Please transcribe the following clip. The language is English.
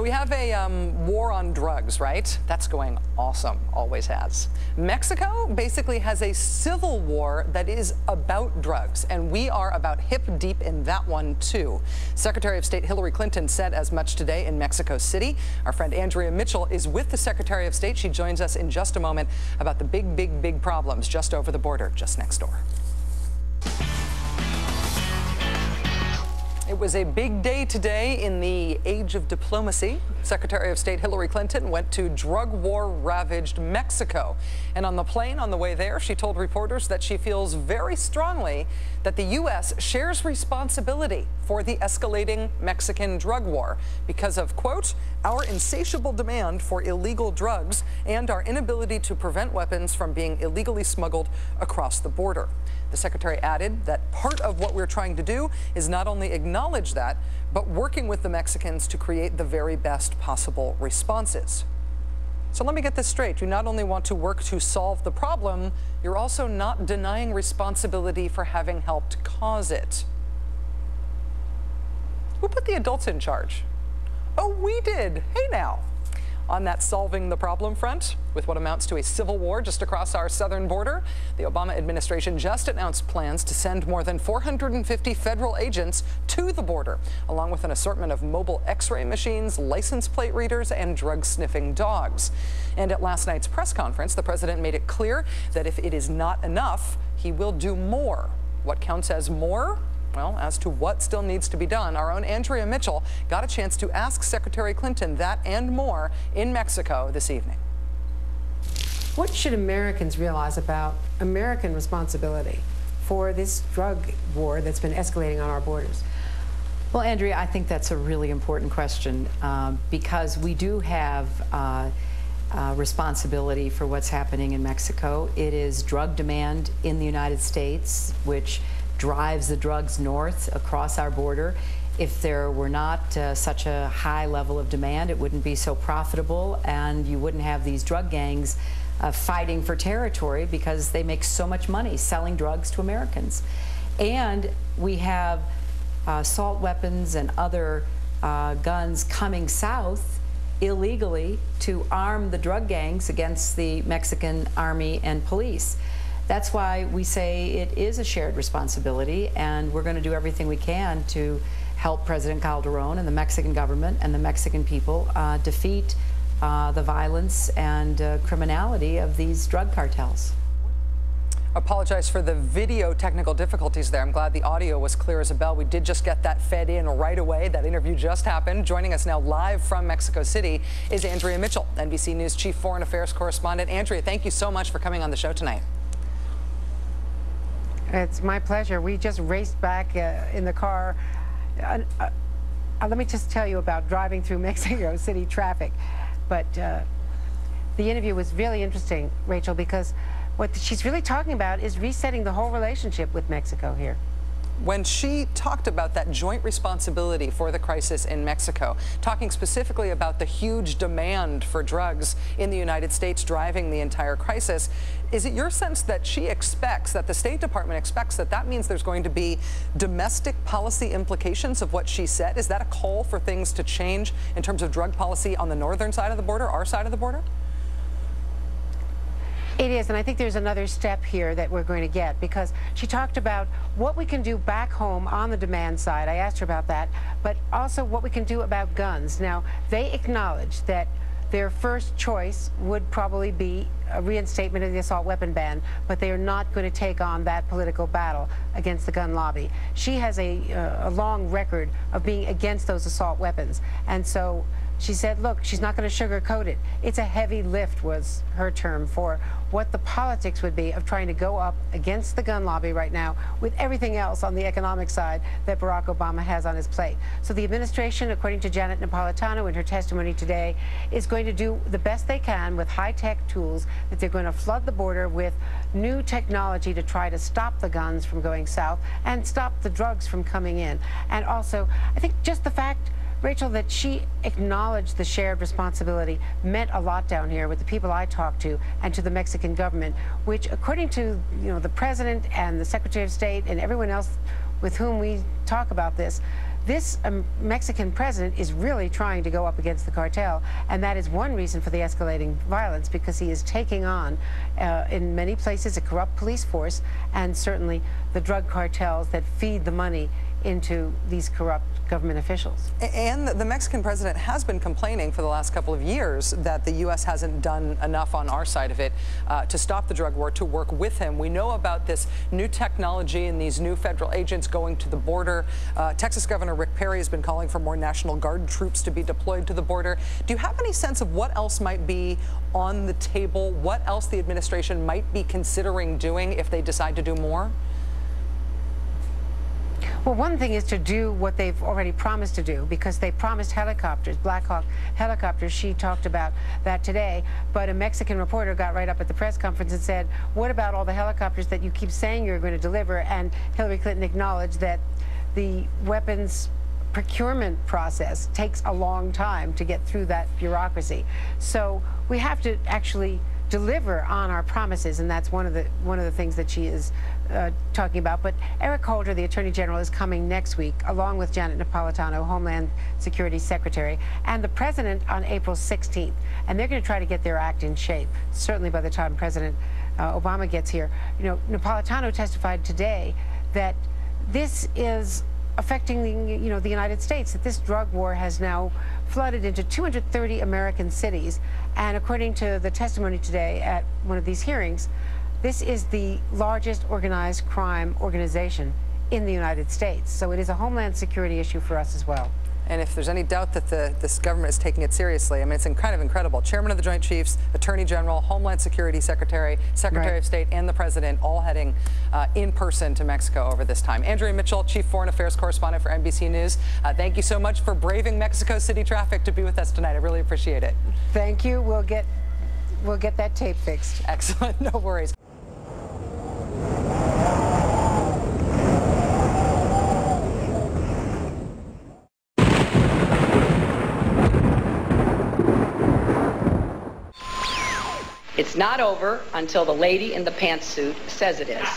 we have a war on drugs, right? That's going awesome, always has. Mexico basically has a civil war that is about drugs, and we are about hip deep in that one too. Secretary of State Hillary Clinton said as much today in Mexico City. Our friend Andrea Mitchell is with the Secretary of State. She joins us in just a moment about the big problems just over the border, just next door. It was a big day today in the age of diplomacy. Secretary of State Hillary Clinton went to drug war-ravaged Mexico. And on the plane on the way there, she told reporters that she feels very strongly that the U.S. shares responsibility for the escalating Mexican drug war because of, quote, our insatiable demand for illegal drugs and our inability to prevent weapons from being illegally smuggled across the border. The secretary added that part of what we're trying to do is not only acknowledge that, but working with the Mexicans to create the very best possible responses. So let me get this straight. You not only want to work to solve the problem, you're also not denying responsibility for having helped cause it. Who put the adults in charge? Oh, we did. Hey now. On that solving the problem front, with what amounts to a civil war just across our southern border, the Obama administration just announced plans to send more than 450 federal agents to the border, along with an assortment of mobile X-ray machines, license plate readers, and drug-sniffing dogs. And at last night's press conference, the president made it clear that if it is not enough, he will do more. What counts as more? Well, as to what still needs to be done, our own Andrea Mitchell got a chance to ask Secretary Clinton that and more in Mexico this evening. What should Americans realize about American responsibility for this drug war that's been escalating on our borders? Well, Andrea, I think that's a really important question because we do have responsibility for what's happening in Mexico. It is drug demand in the United States, which drives the drugs north across our border. If there were not such a high level of demand, it wouldn't be so profitable, and you wouldn't have these drug gangs fighting for territory because they make so much money selling drugs to Americans. And we have assault weapons and other guns coming south illegally to arm the drug gangs against the Mexican army and police. That's why we say it is a shared responsibility, and we're going to do everything we can to help President Calderon and the Mexican government and the Mexican people defeat the violence and criminality of these drug cartels. Apologize for the video technical difficulties there. I'm glad the audio was clear as a bell. We did just get that fed in right away. That interview just happened. Joining us now live from Mexico City is Andrea Mitchell, NBC News Chief Foreign Affairs Correspondent. Andrea, thank you so much for coming on the show tonight. It's my pleasure. We just raced back in the car. Let me just tell you about driving through Mexico City traffic. But the interview was really interesting, Rachel, because what she's really talking about is resetting the whole relationship with Mexico here. When she talked about that joint responsibility for the crisis in Mexico, talking specifically about the huge demand for drugs in the United States driving the entire crisis, is it your sense that she expects, that the State Department expects, that that means there's going to be domestic policy implications of what she said? Is that a call for things to change in terms of drug policy on the northern side of the border, our side of the border? It is, and I think there's another step here that we're going to get, because she talked about what we can do back home on the demand side. I asked her about that, but also what we can do about guns. Now, they acknowledge that their first choice would probably be a reinstatement of the assault weapon ban, but they are not going to take on that political battle against the gun lobby. She has a long record of being against those assault weapons, and so she said, look, she's not going to sugarcoat it. It's a heavy lift, was her term, for what the politics would be of trying to go up against the gun lobby right now with everything else on the economic side that Barack Obama has on his plate. So the administration, according to Janet Napolitano in her testimony today, is going to do the best they can with high-tech tools, that they're going to flood the border with new technology to try to stop the guns from going south and stop the drugs from coming in. And also, I think just the fact, Rachel, that she acknowledged the shared responsibility meant a lot down here with the people I talked to and to the Mexican government, which, according to the president and the Secretary of State and everyone else with whom we talk about this, this Mexican president is really trying to go up against the cartel, and that is one reason for the escalating violence, because he is taking on, in many places, a corrupt police force, and certainly the drug cartels that feed the money into these corrupt government officials. And the Mexican president has been complaining for the last couple of years that the U.S. hasn't done enough on our side of it to stop the drug war, to work with him. We know about this new technology and these new federal agents going to the border. Texas Governor Rick Perry has been calling for more National Guard troops to be deployed to the border. Do you have any sense of what else might be on the table, what else the administration might be considering doing if they decide to do more? Well, one thing is to do what they've already promised to do, because they promised helicopters, Black Hawk helicopters. She talked about that today, but a Mexican reporter got right up at the press conference and said, what about all the helicopters that you keep saying you're going to deliver? And Hillary Clinton acknowledged that the weapons procurement process takes a long time to get through that bureaucracy. So we have to actually deliver on our promises, and that's one of the things that she is talking about. But Eric Holder, the Attorney General, is coming next week, along with Janet Napolitano, Homeland Security Secretary, and the President on April 16th. And they're going to try to get their act in shape, certainly by the time President Obama gets here. You know, Napolitano testified today that this is affecting the United States, that this drug war has now flooded into 230 American cities. And according to the testimony today at one of these hearings, this is the largest organized crime organization in the United States. So it is a Homeland Security issue for us as well. And if there's any doubt that this government is taking it seriously, I mean, it's kind of incredible. Chairman of the Joint Chiefs, Attorney General, Homeland Security Secretary, Secretary of State, and the President all heading in person to Mexico over this time. Andrea Mitchell, Chief Foreign Affairs Correspondent for NBC News, thank you so much for braving Mexico City traffic to be with us tonight. I really appreciate it. Thank you. We'll get that tape fixed. Excellent. No worries. It's not over until the lady in the pantsuit says it is.